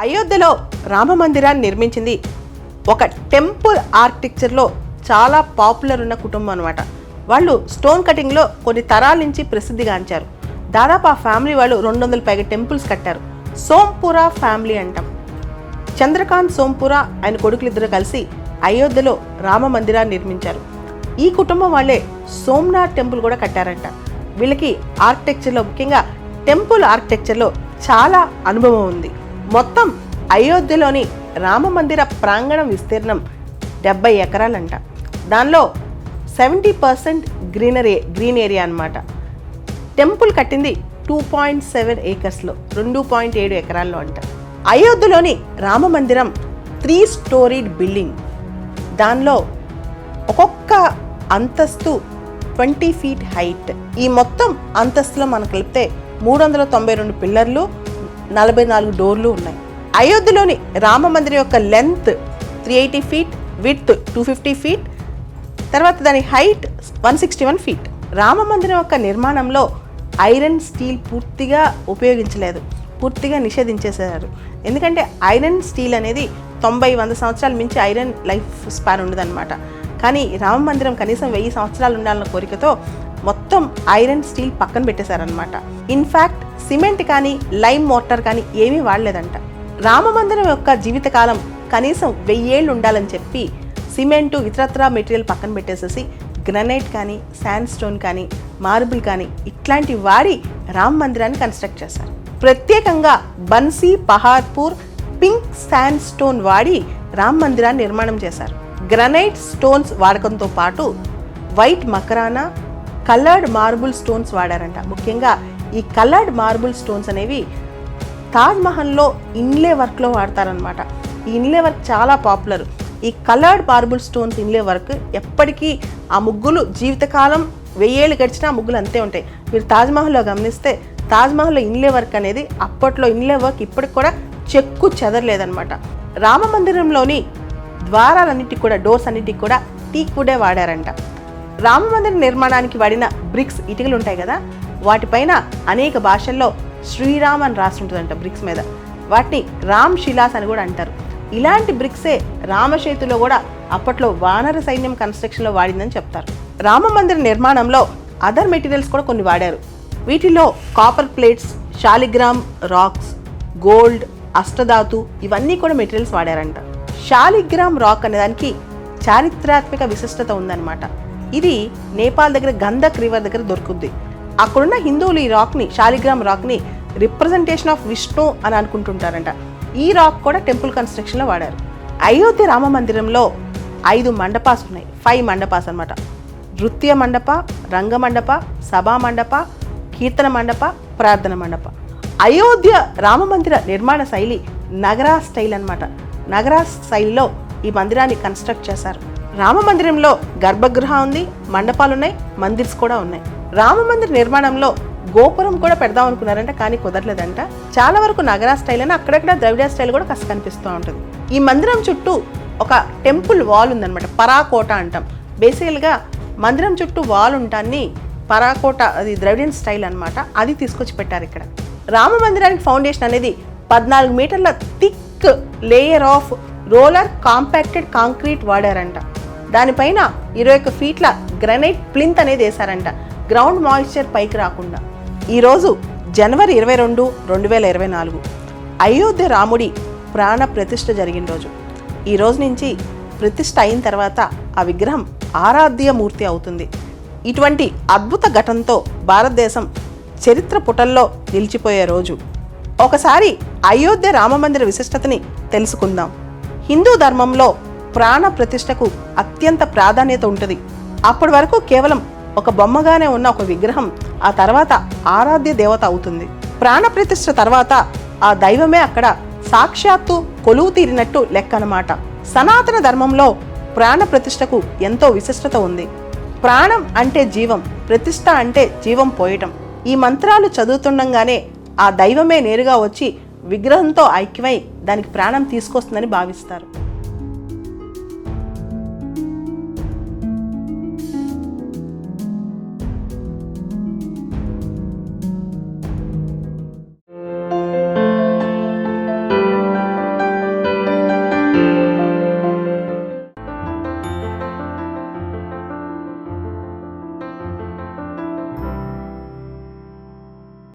అయోధ్యలో రామ మందిరాన్ని నిర్మించింది ఒక టెంపుల్ ఆర్కిటెక్చర్లో చాలా పాపులర్ ఉన్న కుటుంబం అనమాట. వాళ్ళు స్టోన్ కటింగ్లో కొన్ని తరాల నుంచి ప్రసిద్ధిగాంచారు. దాదాపు ఆ ఫ్యామిలీ వాళ్ళు 200 పైగా టెంపుల్స్ కట్టారు. సోంపురా ఫ్యామిలీ అంటాం. చంద్రకాంత్ సోంపురా ఆయన కొడుకులిద్దరు కలిసి అయోధ్యలో రామ మందిరాన్ని నిర్మించారు. ఈ కుటుంబం వాళ్ళే సోమనాథ్ టెంపుల్ కూడా కట్టారంట. వీళ్ళకి ఆర్కిటెక్చర్లో, ముఖ్యంగా టెంపుల్ ఆర్కిటెక్చర్లో చాలా అనుభవం ఉంది. మొత్తం అయోధ్యలోని రామ మందిర ప్రాంగణం విస్తీర్ణం 70 ఎకరాలంట. దానిలో 70% గ్రీన్ ఏరియా అన్నమాట. టెంపుల్ కట్టింది 2.7 ఏకర్స్లో, 2.7 ఎకరాల్లో అంట. అయోధ్యలోని రామ మందిరం 3 స్టోరీడ్ బిల్డింగ్. దానిలో ఒక్కొక్క అంతస్తు 20 ఫీట్ హైట్. ఈ మొత్తం అంతస్తులో మనకు కలిపితే 392 పిల్లర్లు, 44 డోర్లు ఉన్నాయి. అయోధ్యలోని రామ మందిరం యొక్క లెంత్ 380 ఫీట్, విడ్త్ 250 ఫీట్, తర్వాత దాని హైట్ 161 ఫీట్. రామ మందిరం యొక్క నిర్మాణంలో ఐరన్, స్టీల్ పూర్తిగా ఉపయోగించలేదు, పూర్తిగా నిషేధించేశారు. ఎందుకంటే ఐరన్, స్టీల్ అనేది 90-100 సంవత్సరాల మించి ఐరన్ లైఫ్ స్పాన్ ఉండదన్నమాట. కానీ రామ మందిరం కనీసం 1000 సంవత్సరాలు ఉండాలన్న కోరికతో మొత్తం ఐరన్, స్టీల్ పక్కన పెట్టేశారనమాట. ఇన్ఫ్యాక్ట్ సిమెంట్ కానీ, లైమ్ మోర్టార్ కానీ ఏమీ వాడలేదంట. రామ మందిరం యొక్క జీవితకాలం కనీసం 1000 ఏళ్ళు ఉండాలని చెప్పి సిమెంటు, ఇతరత్రా మెటీరియల్ పక్కన పెట్టేసేసి గ్రనైట్ కానీ, శాండ్ స్టోన్ కానీ, మార్బుల్ కానీ ఇట్లాంటి వాడి రామ మందిరాన్ని కన్స్ట్రక్ట్ చేశారు. ప్రత్యేకంగా బన్సీ, పహార్పూర్, పింక్ శాండ్ స్టోన్ వాడి రామ మందిరాన్ని నిర్మాణం చేశారు. గ్రనైట్ స్టోన్స్ వాడకంతో పాటు వైట్ మకరానా, కలర్డ్ మార్బుల్ స్టోన్స్ వాడారంట. ముఖ్యంగా ఈ కలర్డ్ మార్బుల్ స్టోన్స్ అనేవి తాజ్మహల్లో ఇన్లే వర్క్లో వాడతారనమాట. ఈ ఇన్లే వర్క్ చాలా పాపులర్. ఈ కలర్డ్ మార్బుల్ స్టోన్స్ ఇన్లే వర్క్ ఎప్పటికీ ఆ ముగ్గులు జీవితకాలం 1000 ఏళ్ళు గడిచినా ఆ ముగ్గులు అంతే ఉంటాయి. మీరు తాజ్మహల్లో గమనిస్తే తాజ్మహల్లో ఇన్లే వర్క్ అనేది, అప్పట్లో ఇన్లే వర్క్ ఇప్పటికి కూడా చెక్కు చెదరలేదనమాట. రామ మందిరంలోని ద్వారాలన్నిటికి కూడా, డోర్స్ అన్నిటికి కూడా టీక్ వుడే వాడారంట. రామ మందిర నిర్మాణానికి వాడిన బ్రిక్స్, ఇటుకలు ఉంటాయి కదా, వాటిపైన అనేక భాషల్లో శ్రీరామ్ అని రాస్తుంటుందంట బ్రిక్స్ మీద. వాటిని రామ్ శిలాస్ అని కూడా అంటారు. ఇలాంటి బ్రిక్సే రామసేతులో కూడా అప్పట్లో వానర సైన్యం కన్స్ట్రక్షన్లో వాడిందని చెప్తారు. రామ మందిర నిర్మాణంలో అదర్ మెటీరియల్స్ కూడా కొన్ని వాడారు. వీటిలో copper plates, Saligram rocks, gold, అష్టధాతు ఇవన్నీ కూడా మెటీరియల్స్ వాడారంట. శాలిగ్రామ్ రాక్ అనే దానికి చారిత్రాత్మక విశిష్టత ఉందన్నమాట. ఇది నేపాల్ దగ్గర గంధక్ రివర్ దగ్గర దొరుకుద్ది. అక్కడున్న హిందువులు ఈ రాక్ని, శాలిగ్రామ్ రాక్ని రిప్రజెంటేషన్ ఆఫ్ విష్ణు అని అనుకుంటుంటారంట. ఈ రాక్ కూడా టెంపుల్ కన్స్ట్రక్షన్లో వాడారు. అయోధ్య రామ మందిరంలో 5 మండపాస్ ఉన్నాయి. 5 మండపాస్ అనమాట. నృత్య మండప, రంగ మండప, సభా మండప, కీర్తన మండప, ప్రార్థన మండప. అయోధ్య రామ మందిర నిర్మాణ శైలి నగరా స్టైల్ అనమాట. నగరా శైలిలో ఈ మందిరాన్ని కన్స్ట్రక్ట్ చేశారు. రామ మందిరంలో గర్భగృహ ఉంది, మండపాలు ఉన్నాయి, మందిర్స్ కూడా ఉన్నాయి. రామ మందిర నిర్మాణంలో గోపురం కూడా పెడదాం అనుకున్నారంట, కానీ కుదరలేదంట. చాలా వరకు నగరా స్టైల్ అని, అక్కడక్కడ ద్రవిడ స్టైల్ కూడా కాస్త కనిపిస్తూ ఉంటుంది. ఈ మందిరం చుట్టూ ఒక టెంపుల్ వాల్ ఉందన్నమాట, పరాకోట అంటాం. బేసికల్గా మందిరం చుట్టూ వాల్ ఉంటాన్ని పరాకోట, అది ద్రవిడియన్ స్టైల్ అనమాట. అది తీసుకొచ్చి పెట్టారు ఇక్కడ. రామ మందిరానికి ఫౌండేషన్ అనేది 14 మీటర్ల thick layer of roller compacted concrete వాడారంట. దానిపైన 21 ఫీట్ల గ్రనైట్ ప్లింత్ అనేది వేశారంట, గ్రౌండ్ మాయిశ్చర్ పైకి రాకుండా. ఈరోజు జనవరి 22, 2024 అయోధ్య రాముడి ప్రాణ ప్రతిష్ఠ జరిగిన రోజు. ఈ రోజు నుంచి ప్రతిష్ఠ అయిన తర్వాత ఆ విగ్రహం ఆరాధ్య మూర్తి అవుతుంది. ఇటువంటి అద్భుత ఘటనతో భారతదేశం చరిత్ర పుటల్లో నిలిచిపోయే రోజు. ఒకసారి అయోధ్య రామ మందిర విశిష్టతని తెలుసుకుందాం. హిందూ ధర్మంలో ప్రాణ ప్రతిష్టకు అత్యంత ప్రాధాన్యత ఉంటుంది. అప్పటి వరకు కేవలం ఒక బొమ్మగానే ఉన్న ఒక విగ్రహం ఆ తర్వాత ఆరాధ్య దేవత అవుతుంది. ప్రాణ ప్రతిష్ఠ తర్వాత ఆ దైవమే అక్కడ సాక్షాత్తు కొలువు తీరినట్టు లెక్క అన్నమాట. సనాతన ధర్మంలో ప్రాణ ప్రతిష్టకు ఎంతో విశిష్టత ఉంది. ప్రాణం అంటే జీవం, ప్రతిష్ఠ అంటే జీవం పోయటం. ఈ మంత్రాలు చదువుతుండగానే ఆ దైవమే నేరుగా వచ్చి విగ్రహంతో ఐక్యమై దానికి ప్రాణం తీసుకొస్తుందని భావిస్తారు.